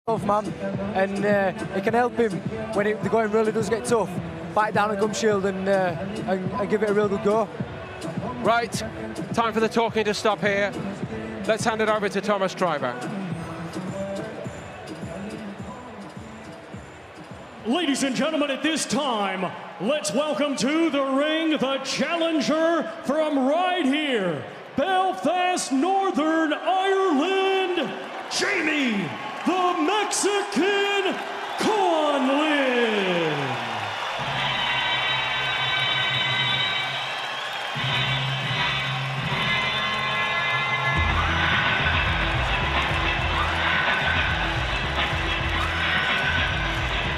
tough man, and it can help him when the going really does get tough. Bite down a gum shield and give it a real good go. Right, time for the talking to stop here. Let's hand it over to Thomas Treiber. Ladies and gentlemen, at this time, let's welcome to the ring the challenger from right here, Belfast, Northern Ireland, Jamie, the Mexican Conlan.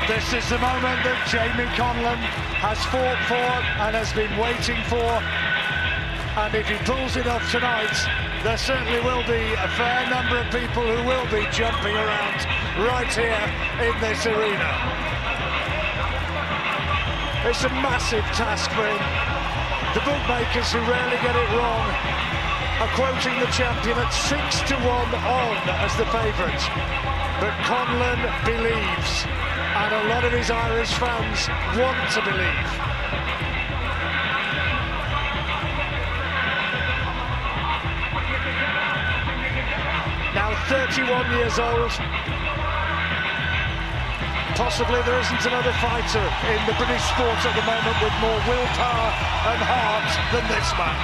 This is the moment that Jamie Conlan has fought for and has been waiting for. And if he pulls it off tonight, there certainly will be a fair number of people who will be jumping around right here in this arena. It's a massive task for him. The bookmakers, who rarely get it wrong, are quoting the champion at 6-1 on as the favourite. But Conlan believes, and a lot of his Irish fans want to believe. Now 31 years old. Possibly there isn't another fighter in the British sport at the moment with more willpower and heart than this man.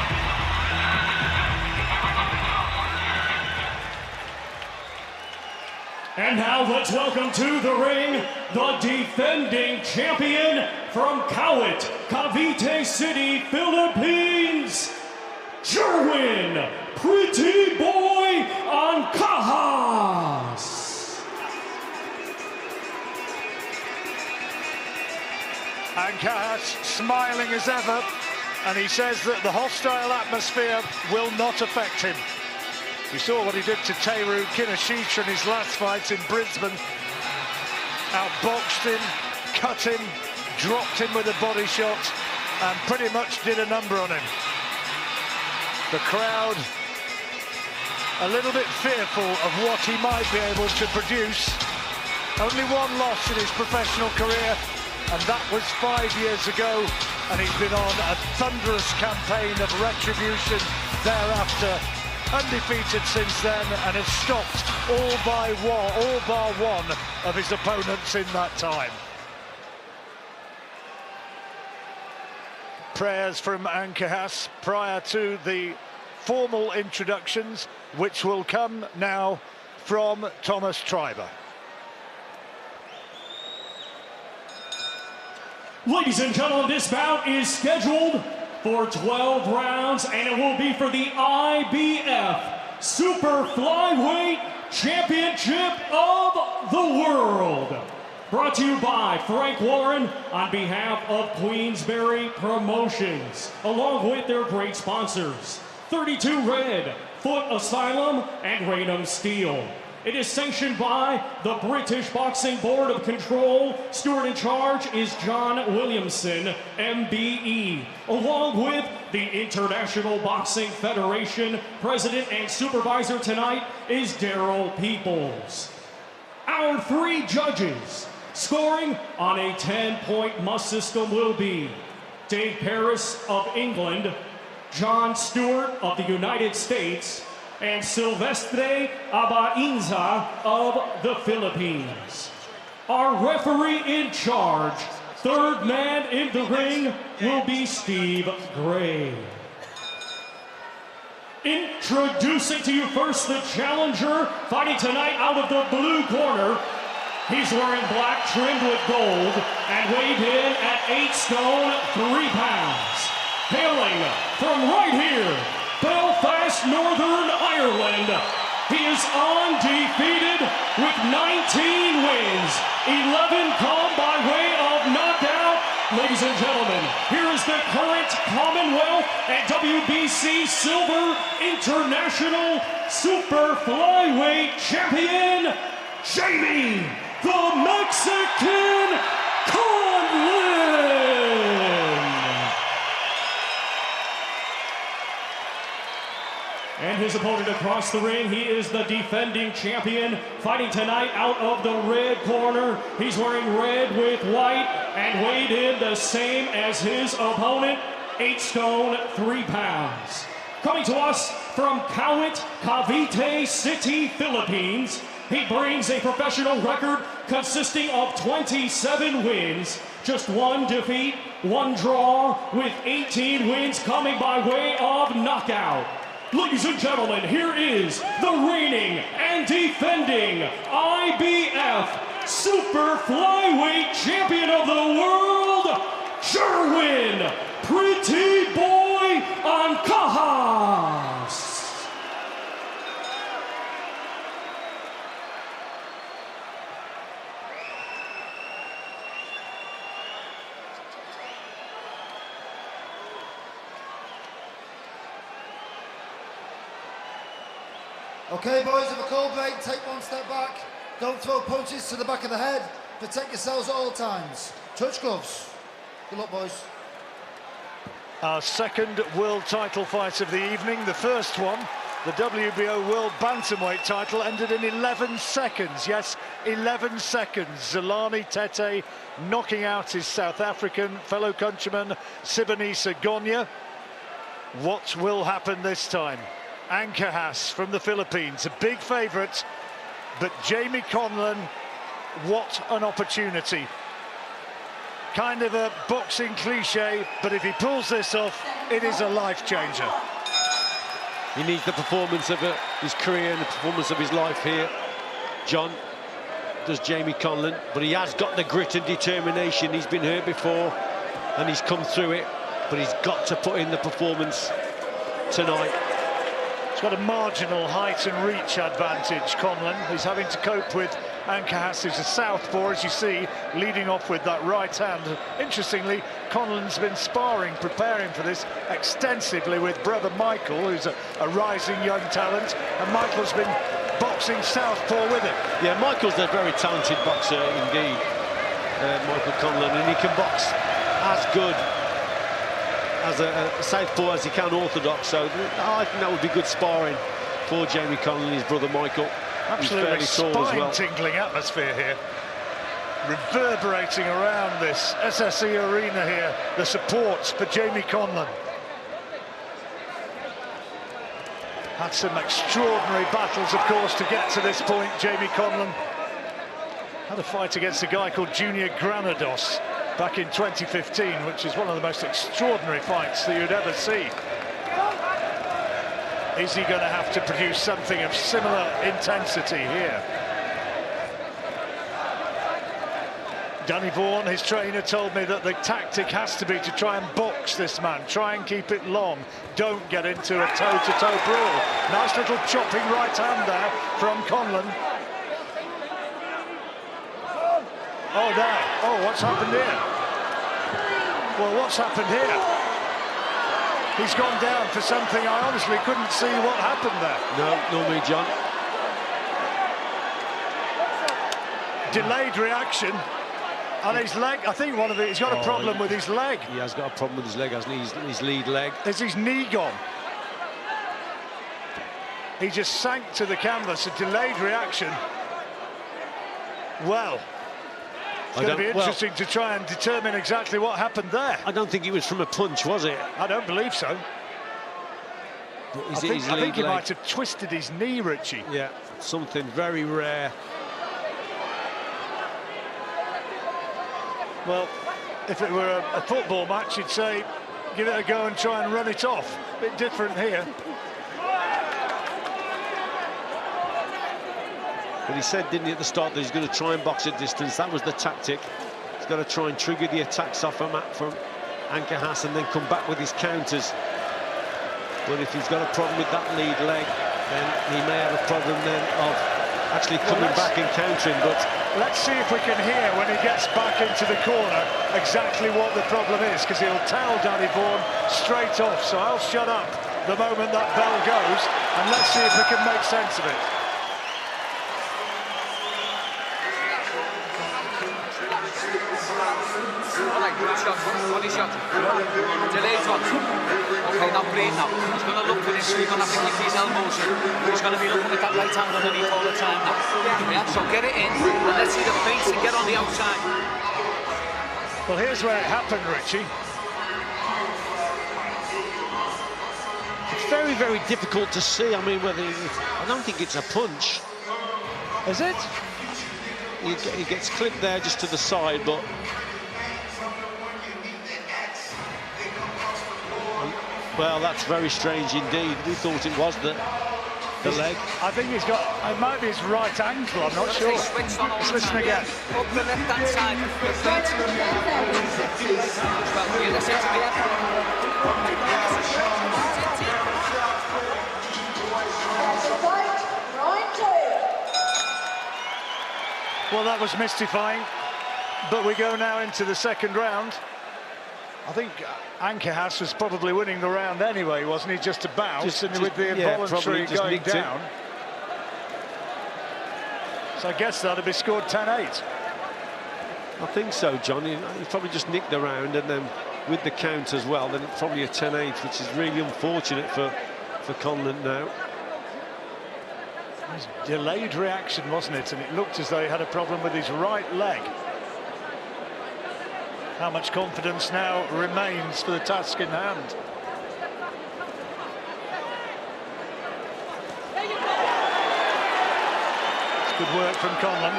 And now let's welcome to the ring the defending champion from Kawit, Cavite City, Philippines, Jerwin, Pretty Boy Ancajas. Ancajas smiling as ever, and he says that the hostile atmosphere will not affect him. We saw what he did to Teru Kinashita in his last fight in Brisbane. Outboxed him, cut him, dropped him with a body shot, and pretty much did a number on him. The crowd a little bit fearful of what he might be able to produce. Only one loss in his professional career, and that was 5 years ago, and he's been on a thunderous campaign of retribution thereafter. Undefeated since then, and has stopped all bar one of his opponents in that time. Prayers from Ancajas prior to the formal introductions, which will come now from Thomas Treiber. Ladies and gentlemen, this bout is scheduled for 12 rounds, and it will be for the IBF Super Flyweight Championship of the World. Brought to you by Frank Warren on behalf of Queensberry Promotions, along with their great sponsors, 32 Red, Foot Asylum, and Raynham Steel. It is sanctioned by the British Boxing Board of Control. Steward in charge is John Williamson, MBE, along with the International Boxing Federation. President and supervisor tonight is Daryl Peoples. Our three judges scoring on a 10-point must system will be Dave Paris of England, John Stewart of the United States, and Silvestre Abainza of the Philippines. Our referee in charge, third man in the ring, will be Steve Gray. Introducing to you first the challenger, fighting tonight out of the blue corner. He's wearing black trimmed with gold and weighed in at 8 stone, 3 pounds. Hailing from right here, Belfast, Northern Ireland, he is undefeated with 19 wins, 11 come by way of knockout. Ladies and gentlemen, here is the current Commonwealth and WBC Silver International Super Flyweight Champion, Jamie, the Mexican Conlan. And his opponent across the ring. He is the defending champion, fighting tonight out of the red corner. He's wearing red with white and weighed in the same as his opponent, 8 stone, 3 pounds. Coming to us from Kawit, Cavite City, Philippines, he brings a professional record consisting of 27 wins, just 1 defeat, 1 draw, with 18 wins coming by way of knockout. Ladies and gentlemen, here is the reigning and defending IBF Super Flyweight Champion of the World, Jerwin, Pretty Boy Ancajas. Okay, boys, have a cold break, take 1 step back. Don't throw punches to the back of the head. Protect yourselves at all times. Touch gloves. Good luck, boys. Our second world title fight of the evening. The first one, the WBO World Bantamweight title, ended in 11 seconds. Yes, 11 seconds. Zolani Tete knocking out his South African fellow countryman, Sibonisa Gonya. What will happen this time? Ancajas from the Philippines, a big favourite, but Jamie Conlan, what an opportunity. Kind of a boxing cliche, but if he pulls this off, it is a life changer. He needs the performance of his career and the performance of his life here, John, does Jamie Conlan, but he has got the grit and determination. He's been hurt before and he's come through it, but he's got to put in the performance tonight. He's got a marginal height and reach advantage, Conlan. He's having to cope with Ancajas, who's a southpaw, as you see, leading off with that right hand. Interestingly, Conlan's been sparring, preparing for this extensively with brother Michael, who's a rising young talent, and Michael's been boxing southpaw with him. Yeah, Michael's a very talented boxer indeed, Michael Conlan, and he can box as good as a southpaw as he can orthodox, so I think that would be good sparring for Jamie Conlan and his brother Michael. Absolutely spine-tingling atmosphere here, reverberating around this SSE arena here, the support for Jamie Conlan. Had some extraordinary battles, of course, to get to this point. Jamie Conlan had a fight against a guy called Junior Granados back in 2015, which is one of the most extraordinary fights that you'd ever see. Is he going to have to produce something of similar intensity here? Danny Vaughan, his trainer, told me that the tactic has to be to try and box this man, try and keep it long, don't get into a toe-to-toe brawl. Nice little chopping right hand there from Conlan. Oh, now, oh, what's happened here? Well, what's happened here? He's gone down for something I honestly couldn't see what happened there. No, not me, John. Delayed reaction. And his leg, I think one of it, he's got a problem with his leg. He has got a problem with his leg, hasn't he? His lead leg. Is his knee gone? He just sank to the canvas, a delayed reaction. Well, it's going to be interesting to try and determine exactly what happened there. I don't think it was from a punch, was it? I don't believe so. I think he might have twisted his knee, Richie. Yeah, something very rare. Well, if it were a football match, you'd say, give it a go and try and run it off. A bit different here. But he said, didn't he, at the start, that he's going to try and box at distance. That was the tactic. He's got to try and trigger the attacks off from Ancajas and then come back with his counters. But if he's got a problem with that lead leg, then he may have a problem then of actually coming back and countering. But let's see if we can hear when he gets back into the corner exactly what the problem is, because he'll tell Danny Vaughan straight off. So I'll shut up the moment that bell goes, and let's see if we can make sense of it. Alright, good shot. Body shot. Delayed shot. Okay, now breathe now. He's going to look for this, so he's going to have to keep his elbows in. He's going to be looking at that right hand underneath all the time now. Yeah, so get it in, and let's see the feints and get on the outside. Well, here's where it happened, Richie. It's very, very difficult to see. I mean, I don't think it's a punch. Is it? He gets clipped there just to the side, but well, that's very strange indeed. We thought it was the leg. I think he's got, it might be his right ankle, I'm not sure. Let's listen again. Up the left-hand side, the feet. Well, you listen to me. Well, that was mystifying, but we go now into the second round. I think Ancajas was probably winning the round anyway, wasn't he? Just about, and with the involuntary going down. So I guess that'll be scored 10-8. I think so, John. He probably just nicked the round, and then with the count as well, then it's probably a 10-8, which is really unfortunate for Conlan now. It was delayed reaction, wasn't it? And it looked as though he had a problem with his right leg. How much confidence now remains for the task in hand? It's good work from Conlan.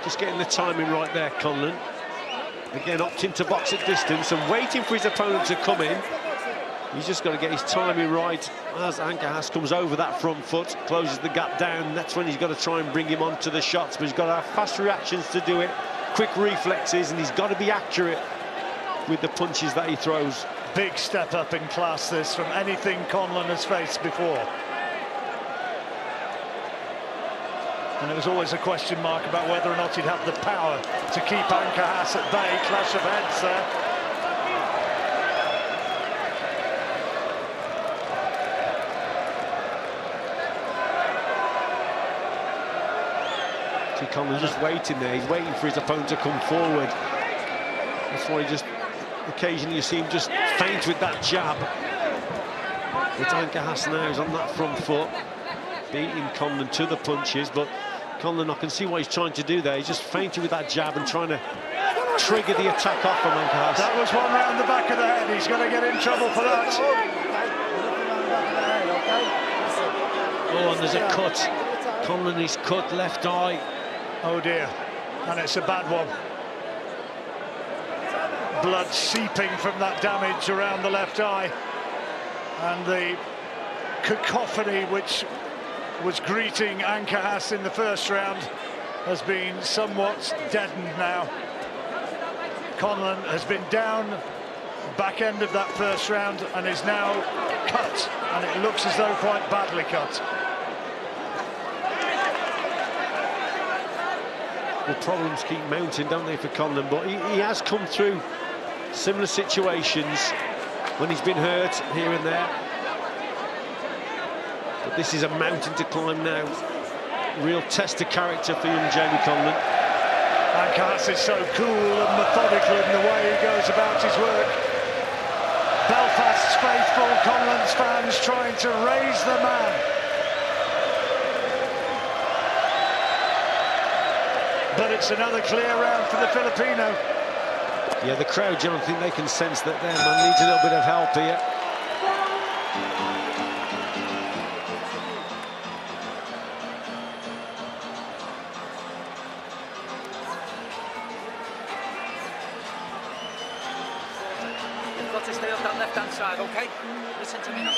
Just getting the timing right there, Conlan. Again, opting to box at distance and waiting for his opponent to come in. He's just got to get his timing right as Ancajas comes over that front foot, closes the gap down. That's when he's got to try and bring him onto the shots, but he's got to have fast reactions to do it, quick reflexes, and he's got to be accurate with the punches that he throws. Big step up in class, this, from anything Conlan has faced before. And it was always a question mark about whether or not he'd have the power to keep Ancajas at bay. Clash of heads there. Conlan's just waiting there. He's waiting for his opponent to come forward. That's why he just occasionally you see him just feint with that jab. But Ancajas now is on that front foot, beating Conlan to the punches. But Conlan, I can see what he's trying to do there. He's just feinting with that jab and trying to trigger the attack off from Ancajas. That was one round the back of the head. He's going to get in trouble for that. Oh, and there's a cut. Conlan is cut, left eye. Oh dear, and it's a bad one. Blood seeping from that damage around the left eye, and the cacophony which was greeting Ancajas in the first round has been somewhat deadened now. Conlan has been down back end of that first round and is now cut, and it looks as though quite badly cut. The problems keep mounting, don't they, for Conlan? But he has come through similar situations when he's been hurt here and there. But this is a mountain to climb now. Real test of character for young Jamie Conlan. Ancajas is so cool and methodical in the way he goes about his work. Belfast's faithful, Conlan's fans trying to raise the man. But it's another clear round for the Filipino. Yeah, the crowd, John, I think they can sense that their man needs a little bit of help here. You've got to stay off that left-hand side, okay? Listen to me now.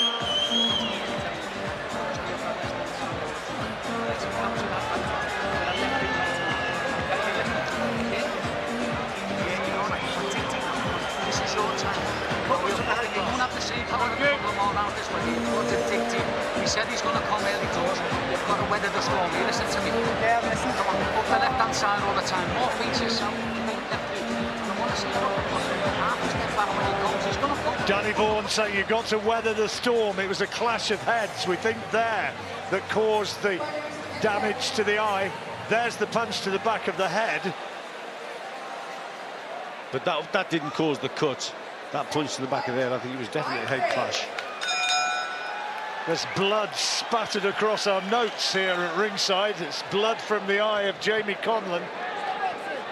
He said he's going to come early doors. You've got to weather the storm. You listen to me. Yeah, I'm listening. Come on, up the left-hand side all the time. More feet yourself. You want to see half a step back when he goes. He's going to go. Danny Vaughan saying you've got to weather the storm. It was a clash of heads, we think, there that caused the damage to the eye. There's the punch to the back of the head. But that didn't cause the cut. That punch to the back of the head, I think it was definitely a head clash. There's blood spattered across our notes here at ringside. It's blood from the eye of Jamie Conlan.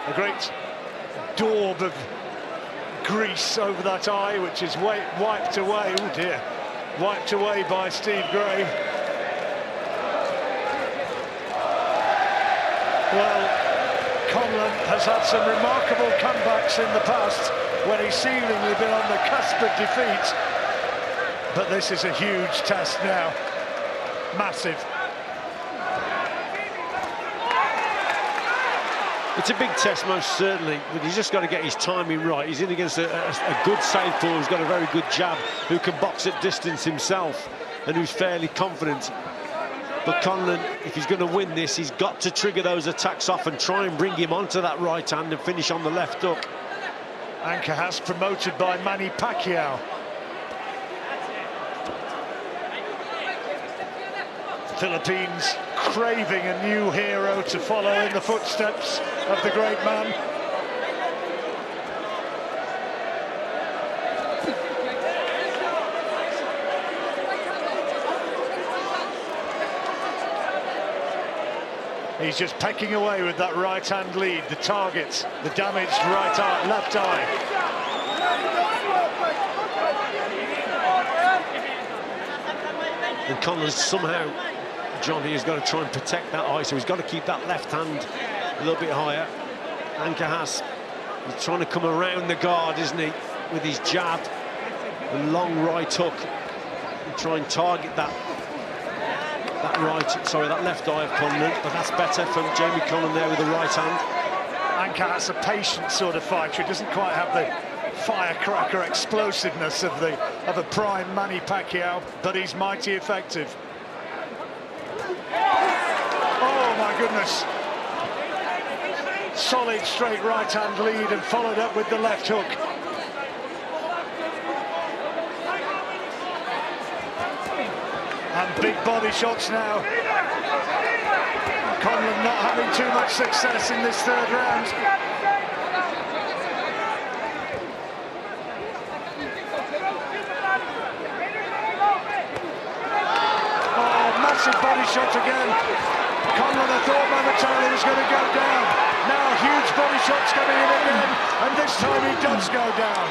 A great daub of grease over that eye, which is wiped away. Oh dear, wiped away by Steve Gray. Well, Conlan has had some remarkable comebacks in the past when he's seemingly been on the cusp of defeat. But this is a huge test now. Massive. It's a big test, most certainly, but he's just got to get his timing right. He's in against a good southpaw who's got a very good jab, who can box at distance himself, and who's fairly confident. But Conlan, if he's going to win this, he's got to trigger those attacks off and try and bring him onto that right hand and finish on the left hook. Ancajas promoted by Manny Pacquiao. Philippines craving a new hero to follow in the footsteps of the great man. He's just pecking away with that right-hand lead, the target, the damaged left eye. And Conlan somehow, Johnny, has got to try and protect that eye, so he's got to keep that left hand a little bit higher. Ancajas, he's trying to come around the guard, isn't he, with his jab, the long right hook, and try and target that left eye of Conlan, but that's better from Jamie Conlan there with the right hand. Ancajas, a patient sort of fighter, he doesn't quite have the firecracker explosiveness of a prime Manny Pacquiao, but he's mighty effective. Oh my goodness. Solid straight right hand lead and followed up with the left hook. And big body shots now. Conlan not having too much success in this third round. Oh, massive body shot again. Conlan, I thought momentarily was going to go down. Now huge body shots coming in again, and this time he does go down.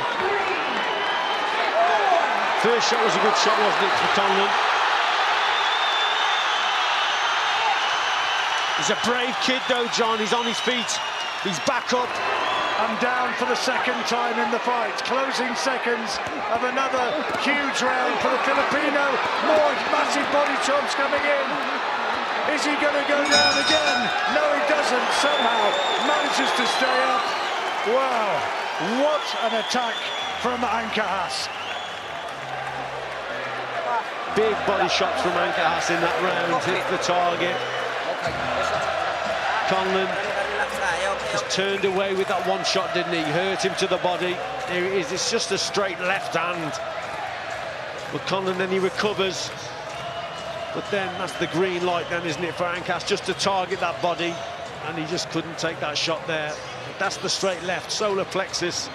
First shot was a good shot, wasn't it, for Conlan? He's a brave kid though, John. He's on his feet. He's back up. And down for the second time in the fight. Closing seconds of another huge round for the Filipino. More massive body chops coming in. Is he going to go down again? No, he doesn't. Somehow manages to stay up. Wow, what an attack from Ancajas. Big body shots from Ancajas in that round. Hit the target. Conlan just turned away with that one shot, didn't he? Hurt him to the body. There it is. It's just a straight left hand. But Conlan, then he recovers. But then that's the green light then, isn't it, for Ancajas, just to target that body. And he just couldn't take that shot there. But that's the straight left, solar plexus.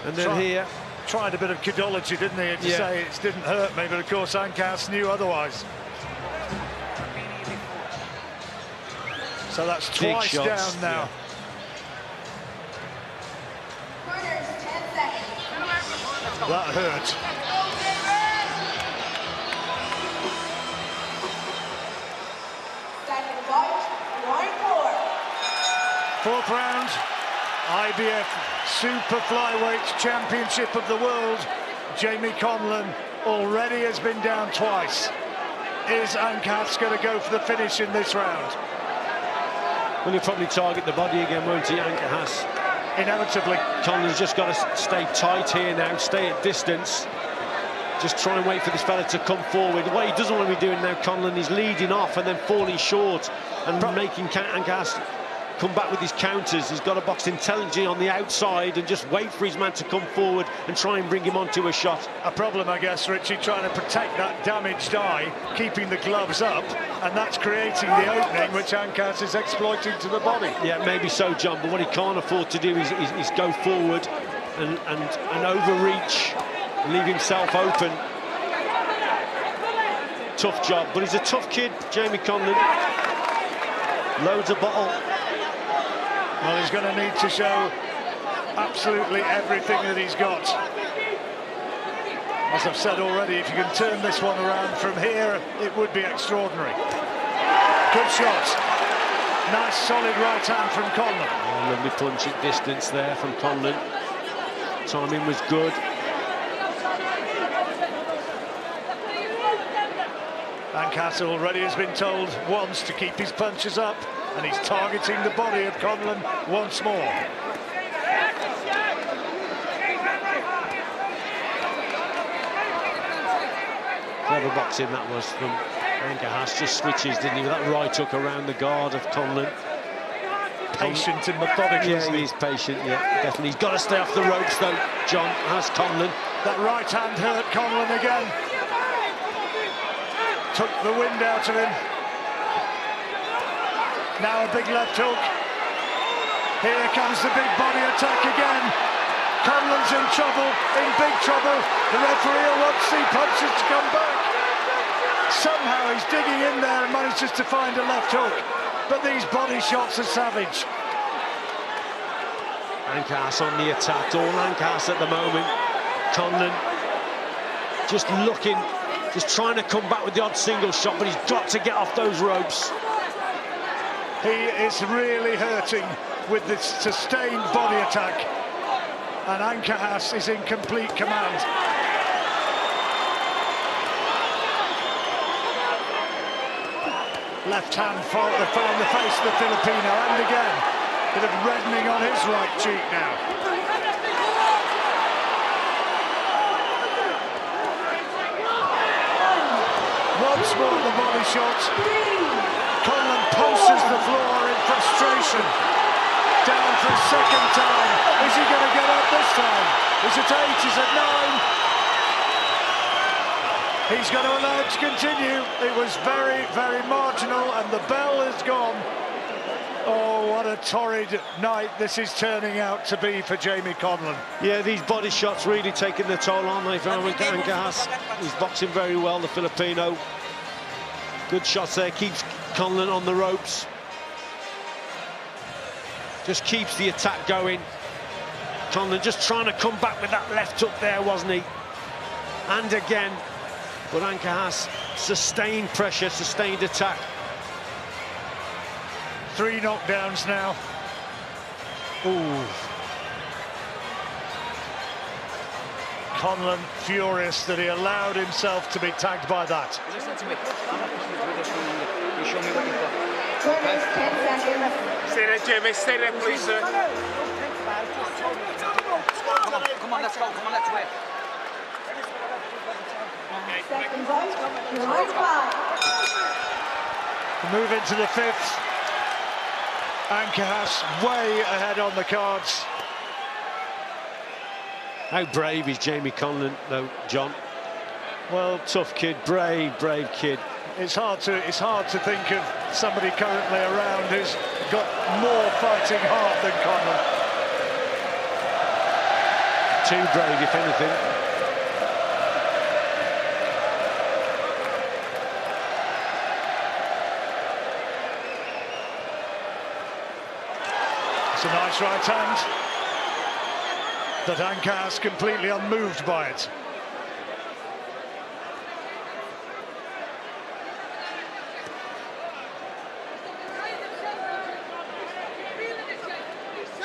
And then here... Tried a bit of kidology, didn't he, to say it didn't hurt me, but of course Ancajas knew otherwise. So that's twice down now. That hurt. Fourth round, IBF Super Flyweight Championship of the World. Jamie Conlan already has been down twice. Is Ancajas going to go for the finish in this round? Well, he'll probably target the body again, won't he, Ancajas? Inevitably. Conlan's just got to stay tight here now, stay at distance. Just try and wait for this fella to come forward. What he doesn't want to be doing now, Conlan, is leading off and then falling short and making Ancajas come back with his counters. He's got to box intelligently on the outside and just wait for his man to come forward and try and bring him onto a shot. A problem, I guess, Richie, trying to protect that damaged eye, keeping the gloves up, and that's creating the opening which Ancajas is exploiting to the body. Yeah, maybe so, John, but what he can't afford to do is go forward and overreach, leave himself open. Tough job, but he's a tough kid, Jamie Conlan. Loads of bottle. Well, he's going to need to show absolutely everything that he's got. As I've said already, if you can turn this one around from here, it would be extraordinary. Good shot. Nice, solid right hand from Conlan. Oh, lovely punch at distance there from Conlan. Timing was good. Ancajas already has been told once to keep his punches up, and he's targeting the body of Conlan once more. Clever boxing that was from Ancajas. Just switches, didn't he, with that right hook around the guard of Conlan. Patient and methodical. Yeah, he's patient, yeah, definitely. He's got to stay off the ropes, though, John, has Conlan. That right hand hurt Conlan again. Took the wind out of him. Now a big left hook. Here comes the big body attack again. Conlan's in trouble, in big trouble. The referee will want to see punches to come back. Somehow he's digging in there and manages to find a left hook. But these body shots are savage. Ancajas on the attack, all Ancajas at the moment. Conlan just looking, just trying to come back with the odd single shot, but he's got to get off those ropes. He is really hurting with this sustained body attack, and Ancajas is in complete command. Left hand found the face of the Filipino, and again, bit of reddening on his right cheek now. Once more the body shot. Conlan pulses the floor in frustration. Down for a second time. Is he going to get up this time? He's at 8, he's at 9. He's going to allow it to continue. It was very, very marginal, and the bell is gone. Oh, what a torrid night this is turning out to be for Jamie Conlan. Yeah, these body shots really taking the toll, aren't they, from Ancajas? He's boxing very well, the Filipino. Good shots there, keeps Conlan on the ropes. Just keeps the attack going. Conlan just trying to come back with that left hook there, wasn't he? And again, but Ancajas sustained pressure, sustained attack. 3 knockdowns now. Ooh. Conlan furious that he allowed himself to be tagged by that. Listen to me. You show me what you've got. Okay? Stay there, Jimmy. Stay there, please, sir. Come on, let's go. Come on, let's wait. Move into the 5th. Ancajas way ahead on the cards. How brave is Jamie Conlan, though, John? Well, Tough kid, brave kid. it's hard to think of somebody currently around who's got more fighting heart than Conlan. Too brave, if anything. It's a nice right hand, but Ancajas completely unmoved by it.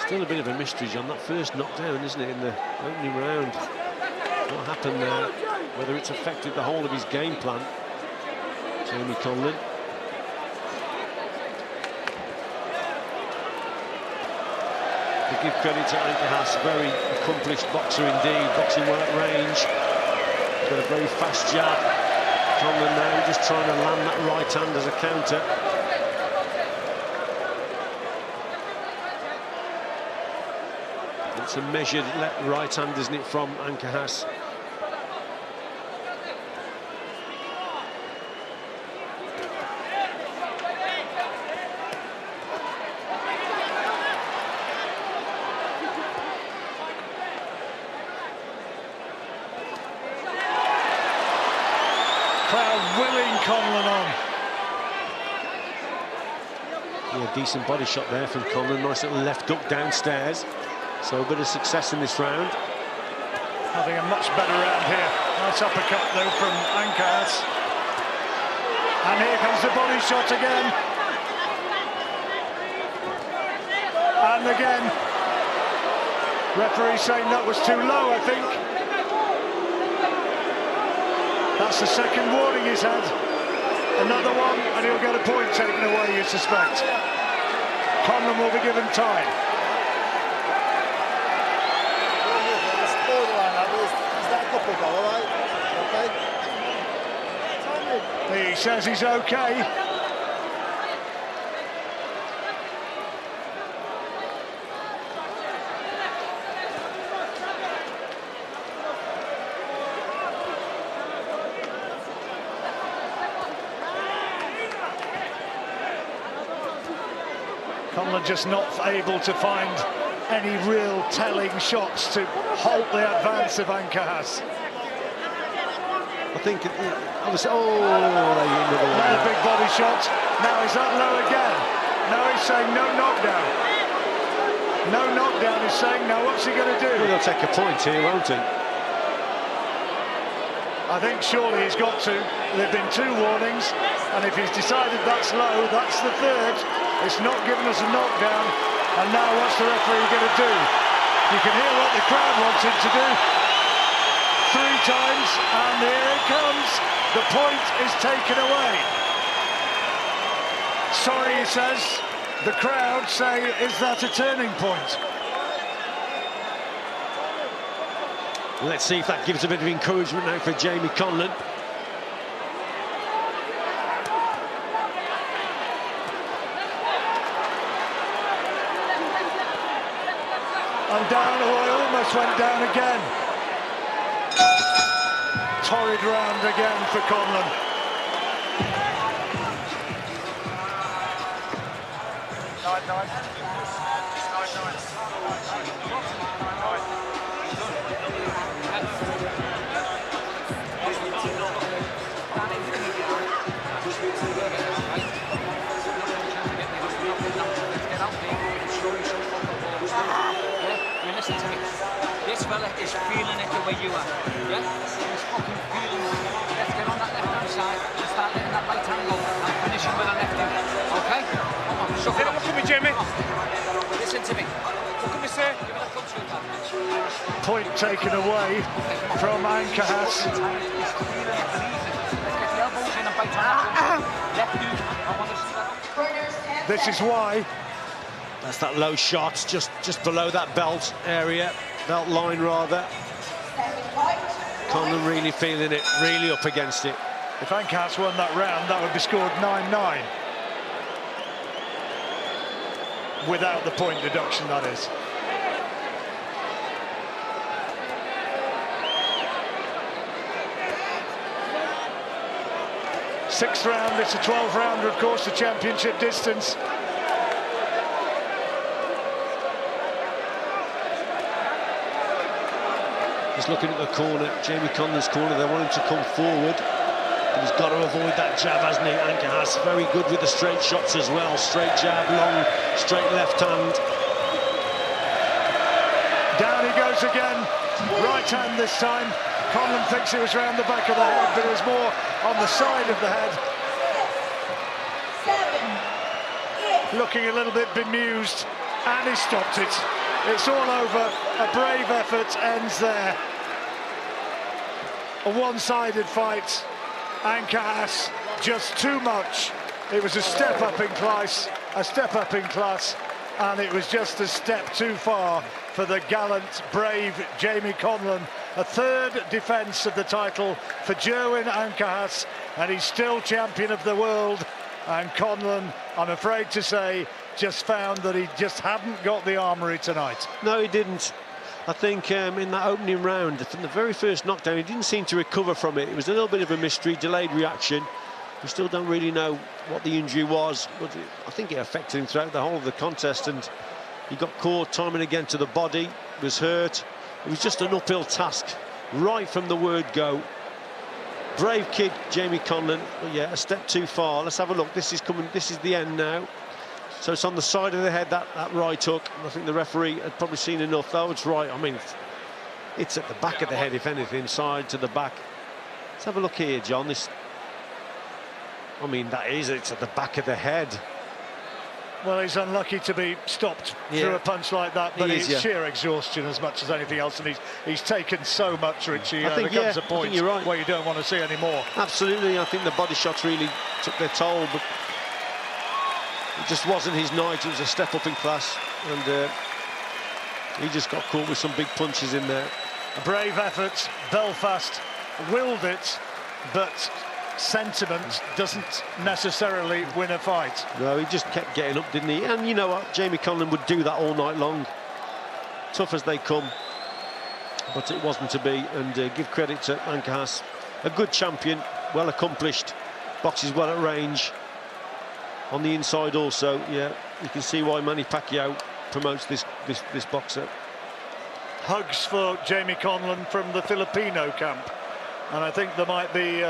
Still a bit of a mystery, John, that first knockdown, isn't it, in the opening round? What happened there? Whether it's affected the whole of his game plan. Jamie Conlan. To give credit to Ancajas, very accomplished boxer indeed, boxing well at range. Got a very fast jab. Conlan now just trying to land that right hand as a counter. It's a measured right hand, isn't it, from Ancajas? Crowd willing Conlan on. Yeah, decent body shot there from Conlan. Nice little left hook downstairs. So a bit of success in this round. Having a much better round here. Nice uppercut though from Ancajas. And here comes the body shot again. And again. Referee saying that was too low, I think. That's the second warning he's had. Another one, and he'll get a point taken away, you suspect. Conlan will be given time. He says he's okay. Conlan just not able to find any real telling shots to halt the advance of Ancajas. I think, obviously, another big body shot. Now is that low again? No, he's saying no knockdown. No knockdown, he's saying. Now what's he going to do? Well, he'll take a point here, won't he? I think surely he's got to. There have been two warnings, and if he's decided that's low, that's the third. It's not giving us a knockdown, and now what's the referee going to do? You can hear what the crowd wants him to do. 3 times, and here it comes. The point is taken away. Sorry, he says. The crowd say, is that a turning point? Let's see if that gives a bit of encouragement now for Jamie Conlan. And down, he almost went down again. Torrid round again for Conlan. Listen to me. This fella is feeling it the way you are. Yeah? He's fucking feeling it. Let's get on that left-hand side and start letting that right hand go and finish him with a left hand. Okay? Come on, shove it up. Look at me, Jimmy. Listen to me. Look at me, sir. Give it a punch with that. Point taken away from Ancajas. He's feeling it, believe it. Let's get the elbows in and bite on that. Left dude. I want to see that. This is why. That's that low shot, just below that belt area, belt line rather. Conlan really feeling it, really up against it. If Ancajas won that round, that would be scored 9-9. Without the point deduction, that is. Sixth round, it's a 12-rounder, of course, the championship distance. He's looking at the corner, Jamie Conlan's corner. They want him to come forward, but he's got to avoid that jab, hasn't he? Ancajas very good with the straight shots as well. Straight jab, long, straight left hand. Down he goes again. Right hand this time. Conlan thinks it was round the back of the head, but it was more on the side of the head. 7, 8. Looking a little bit bemused, and he stopped it. It's all over. A brave effort ends there. A one-sided fight. Ancajas just too much. It was a step up in class, and it was just a step too far for the gallant, brave Jamie Conlan. A third defence of the title for Jerwin Ancajas, and he's still champion of the world. And Conlan, I'm afraid to say, just found that he just hadn't got the armoury tonight. No, he didn't. I think in that opening round, from the very first knockdown, he didn't seem to recover from it. It was a little bit of a mystery, delayed reaction. We still don't really know what the injury was, but I think it affected him throughout the whole of the contest, and he got caught time and again to the body, was hurt. It was just an uphill task right from the word go. Brave kid, Jamie Conlan, but yeah, a step too far. Let's have a look. This is coming. This is the end now. So it's on the side of the head, that right hook. I think the referee had probably seen enough. That was right. I mean, it's at the back of the head, if anything, side to the back. Let's have a look here, John. This, I mean, it's at the back of the head. Well, he's unlucky to be stopped through a punch like that, but it's sheer exhaustion as much as anything else, and he's taken so much, Richie. I think, there comes a point you're right, where you don't want to see any more. Absolutely, I think the body shots really took their toll, but it just wasn't his night. It was a step up in class, and he just got caught with some big punches in there. A brave effort. Belfast willed it, but sentiment doesn't necessarily win a fight. No, he just kept getting up, didn't he? And you know what, Jamie Conlan would do that all night long. Tough as they come, but it wasn't to be. And give credit to Ancajas, a good champion, well accomplished, boxes well at range. On the inside also, yeah, you can see why Manny Pacquiao promotes this boxer. Hugs for Jamie Conlan from the Filipino camp, and I think there might be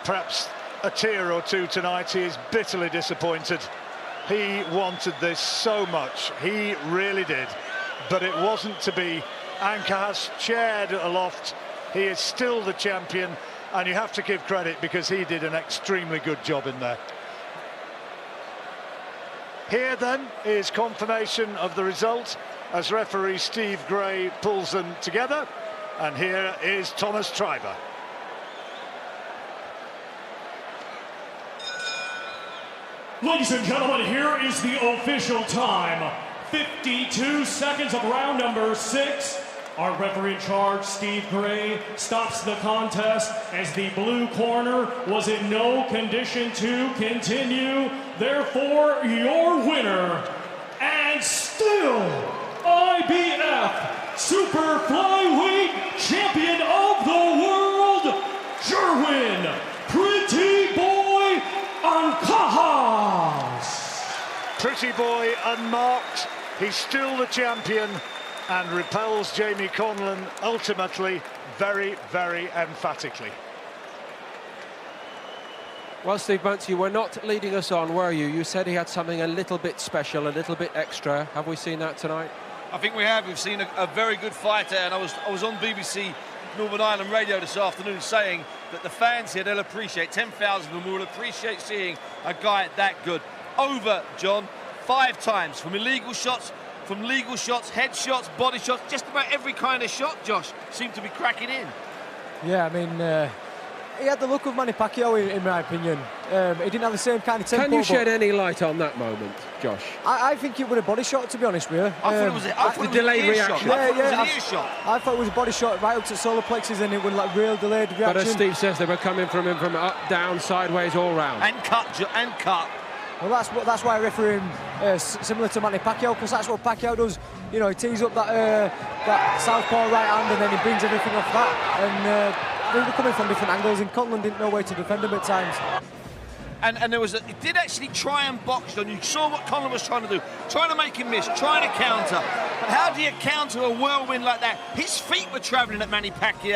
perhaps a tear or two tonight. He is bitterly disappointed. He wanted this so much, he really did, but it wasn't to be. Ancajas chaired aloft. He is still the champion, and you have to give credit because he did an extremely good job in there. Here then is confirmation of the result as referee Steve Gray pulls them together, and here is Thomas Treiber. Ladies and gentlemen, here is the official time. 52 seconds of round number 6. Our referee in charge, Steve Gray, stops the contest as the blue corner was in no condition to continue. Therefore, your winner, and still IBF Super Flyweight Champion of the World, Jerwin Pretty Boy Ancajas. Pretty Boy unmarked, he's still the champion and repels Jamie Conlan ultimately, very, very emphatically. Well, Steve Bunce, you were not leading us on, were you? You said he had something a little bit special, a little bit extra. Have we seen that tonight? I think we have. We've seen a very good fighter, and I was on BBC Northern Ireland radio this afternoon saying that the fans here, they'll appreciate, 10,000 of them will appreciate seeing a guy that good. Over, John, 5 times from illegal shots, from legal shots, head shots, body shots, just about every kind of shot, Josh, seemed to be cracking in. Yeah, I mean, he had the look of Manny Pacquiao, in my opinion. He didn't have the same kind of tempo. Can you shed any light on that moment, Josh? I think it was a body shot, to be honest with you. I thought it was a delayed reaction. I thought it was a body shot right up to solar plexus, and it was like real delayed reaction. But as Steve says, they were coming from him from up, down, sideways, all round. And cut. Well, that's why I refer him similar to Manny Pacquiao, because that's what Pacquiao does. You know, he tees up that southpaw right hand, and then he brings everything off that. And they were coming from different angles, and Conlan didn't know where to defend him at times. And there was he did actually try and box, and you saw what Conlan was trying to do, trying to make him miss, trying to counter. But how do you counter a whirlwind like that? His feet were travelling at Manny Pacquiao.